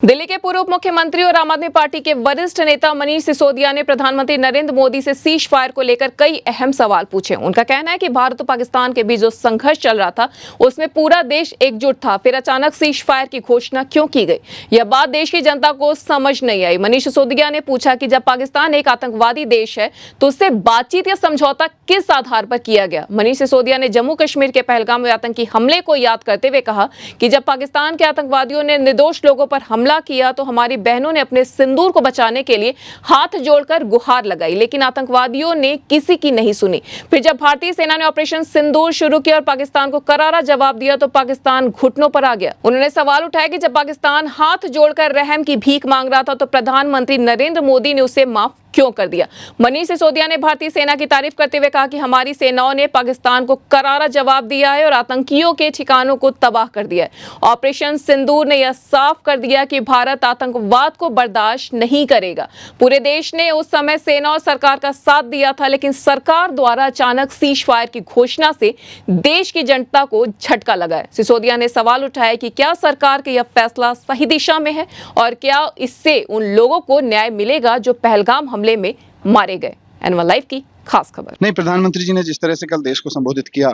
दिल्ली के पूर्व मुख्यमंत्री और आम आदमी पार्टी के वरिष्ठ नेता मनीष सिसोदिया ने प्रधानमंत्री नरेंद्र मोदी से सीज फायर को लेकर कई अहम सवाल पूछे। उनका कहना है कि भारत और पाकिस्तान के बीच जो संघर्ष चल रहा था उसमें पूरा देश एकजुट था, फिर अचानक सीज फायर की घोषणा क्यों की गई, यह बात देश की जनता को समझ नहीं आई। मनीष सिसोदिया ने पूछा कि जब पाकिस्तान एक आतंकवादी देश है तो उससे बातचीत या समझौता किस आधार पर किया गया। मनीष सिसोदिया ने जम्मू कश्मीर के पहलगाम में आतंकी हमले को याद करते हुए कहा कि जब पाकिस्तान के आतंकवादियों ने निर्दोष लोगों पर हमला किया तो हमारी बहनों ने अपने सिंदूर को बचाने के लिए हाथ जोड़कर गुहार लगाई, लेकिन आतंकवादियों ने किसी की नहीं सुनी। फिर जब भारतीय सेना ने ऑपरेशन सिंदूर शुरू किया और पाकिस्तान को करारा जवाब दिया तो पाकिस्तान घुटनों पर आ गया। उन्होंने सवाल उठाया कि जब पाकिस्तान हाथ जोड़कर रहम की भीख मांग रहा था तो प्रधानमंत्री नरेंद्र मोदी ने उसे माफ क्यों कर दिया। मनीष सिसोदिया ने भारतीय सेना की तारीफ करते हुए कहा कि हमारी सेनाओं ने पाकिस्तान को करारा जवाब दिया है और आतंकियों के ठिकानों को तबाह कर दिया है। ऑपरेशन सिंदूर ने यह साफ कर दिया कि भारत आतंकवाद को बर्दाश्त नहीं करेगा। पूरे देश ने उस समय सेना और सरकार का साथ दिया था, लेकिन सरकार द्वारा अचानक सीज फायर की घोषणा से देश की जनता को झटका लगा है। सिसोदिया ने सवाल उठाया कि क्या सरकार का यह फैसला सही दिशा में है और क्या इससे उन लोगों को न्याय मिलेगा जो पहलगाम हमले में मारे गए। एनवन लाइव की खास खबर। नहीं, प्रधानमंत्री जी ने जिस तरह से कल देश को संबोधित किया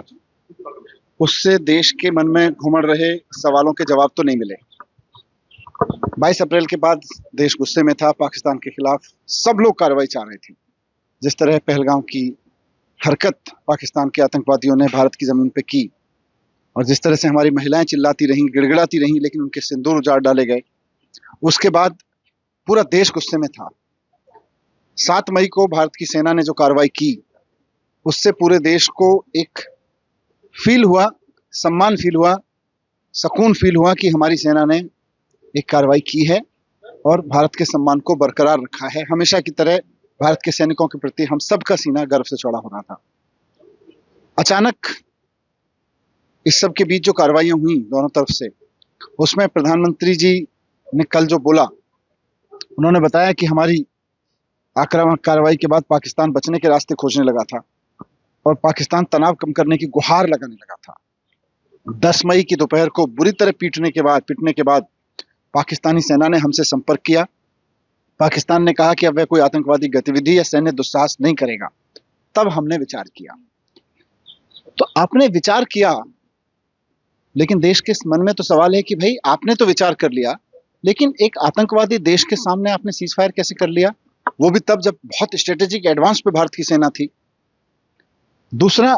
उससे देश के मन में घुमड़ रहे सवालों के जवाब तो नहीं मिले। 22 अप्रैल के बाद देश गुस्से में था, पाकिस्तान के खिलाफ सब लोग कार्रवाई चाह रहे थे। जिस तरह पहलगाम की हरकत पाकिस्तान के आतंकवादियों ने भारत की जमीन पे की और जिस तरह से हमारी महिलाएं चिल्लाती रहीं, गिड़गिड़ाती रहीं, लेकिन उनके सिंदूर उजाड़ डाले गए, उसके बाद पूरा देश गुस्से में था। 7 मई को भारत की सेना ने जो कार्रवाई की उससे पूरे देश को एक फील हुआ, सम्मान फील हुआ, सुकून फील हुआ कि हमारी सेना ने एक कार्रवाई की है और भारत के सम्मान को बरकरार रखा है। हमेशा की तरह भारत के सैनिकों के प्रति हम सबका सीना गर्व से चौड़ा हो रहा था। अचानक इस सब के बीच जो कार्रवाइयां हुई दोनों तरफ से, उसमें प्रधानमंत्री जी ने कल जो बोला, उन्होंने बताया कि हमारी आक्रामक कार्रवाई के बाद पाकिस्तान बचने के रास्ते खोजने लगा था और पाकिस्तान तनाव कम करने की गुहार लगाने लगा था। 10 मई की दोपहर को बुरी तरह पीटने के बाद पाकिस्तानी सेना ने हमसे संपर्क किया। पाकिस्तान ने कहा कि अब वह कोई आतंकवादी गतिविधि या सैन्य दुस्साहस नहीं करेगा। तब हमने विचार किया। तो आपने विचार किया, लेकिन देश के मन में तो सवाल है कि भाई आपने तो विचार कर लिया, लेकिन एक आतंकवादी देश के सामने आपने सीज फायर कैसे कर लिया, वो भी तब जब बहुत स्ट्रेटेजिक एडवांस पे भारत की सेना थी। दूसरा,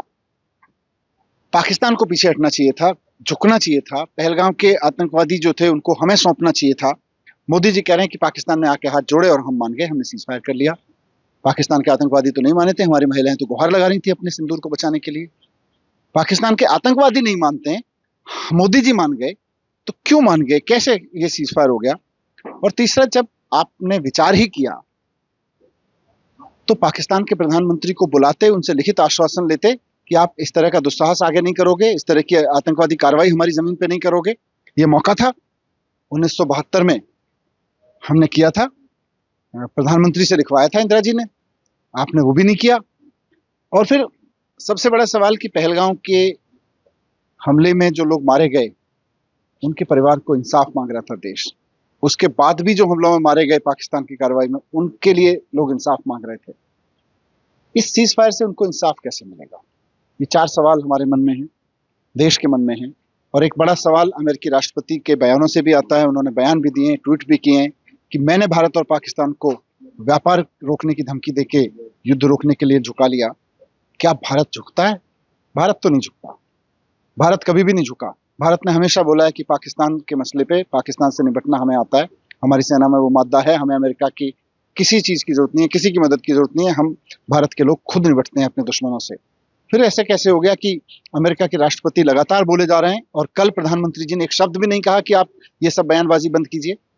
पाकिस्तान को पीछे हटना चाहिए था, झुकना चाहिए था। पहलगाम के आतंकवादी जो थे उनको हमें सौंपना चाहिए था। मोदी जी कह रहे हैं कि पाकिस्तान ने आके हाथ जोड़े और हम मान गए, हमने सीज फायर कर लिया। पाकिस्तान के आतंकवादी तो नहीं माने थे, हमारी महिलाएं तो गुहार लगा रही थी अपने सिंदूर को बचाने के लिए। पाकिस्तान के आतंकवादी नहीं मानते हैं, मोदी जी मान गए, तो क्यों मान गए, कैसे ये सीज फायर हो गया। और तीसरा, जब आपने विचार ही किया तो पाकिस्तान के प्रधानमंत्री को बुलाते, उनसे लिखित आश्वासन लेते कि आप इस तरह का दुस्साहस आगे नहीं करोगे, इस तरह की आतंकवादी कार्रवाई हमारी जमीन पे नहीं करोगे। ये मौका था, 1972 में हमने किया था, प्रधानमंत्री से लिखवाया था इंदिरा जी ने, आपने वो भी नहीं किया। और फिर सबसे बड़ा सवाल कि पहलगाम के हमले में जो लोग मारे गए उनके परिवार को इंसाफ मांग रहा था देश। उसके बाद भी जो हमलों में मारे गए पाकिस्तान की कार्रवाई में, उनके लिए लोग इंसाफ मांग रहे थे। इस सीज फायर से उनको इंसाफ कैसे मिलेगा, ये 4 सवाल हमारे मन में हैं, देश के मन में हैं। और एक बड़ा सवाल अमेरिकी राष्ट्रपति के बयानों से भी आता है। उन्होंने बयान भी दिए, ट्वीट भी किए हैं कि मैंने भारत और पाकिस्तान को व्यापार रोकने की धमकी देके युद्ध रोकने के लिए झुका लिया। क्या भारत झुकता है? भारत तो नहीं झुकता, भारत कभी भी नहीं झुका। भारत ने हमेशा बोला है कि पाकिस्तान के मसले पे पाकिस्तान से निपटना हमें आता है, हमारी सेना में वो मादा है, हमें अमेरिका की किसी चीज़ की जरूरत नहीं है, किसी की मदद की जरूरत नहीं है, हम भारत के लोग खुद निपटते हैं अपने दुश्मनों से। फिर ऐसे कैसे हो गया कि अमेरिका के राष्ट्रपति लगातार बोले जा रहे हैं और कल प्रधानमंत्री जी ने एक शब्द भी नहीं कहा कि आप ये सब बयानबाजी बंद कीजिए।